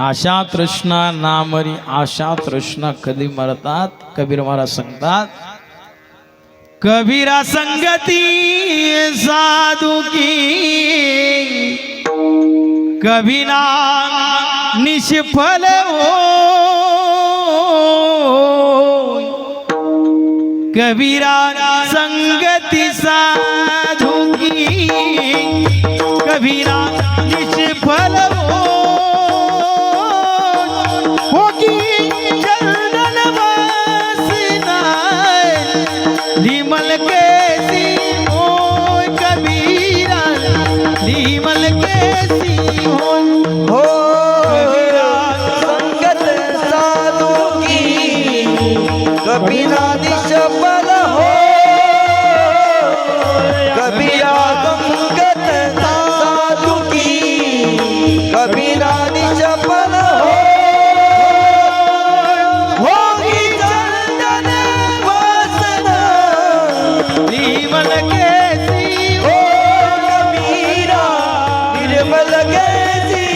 आशा तृष्णा नामरी आशा तृष्णा कधी मरतात। कबीर महाराज सांगतात, कबीरा संगती साधू की कभी ना निष्फल हो। कबीरा संगती साधू की कभी ना निष्फल हो। होगी चंदन वासना लीमल कैसी हो। कबीरा लीमल कैसी हो। संगत साधु की कभी ना निष्फल हो। कबीरा संगत साधु की कभी ना निष्फल हो। होगी चंदन वासना लीमल कैसी हो। कबीरा निर्मल कैसी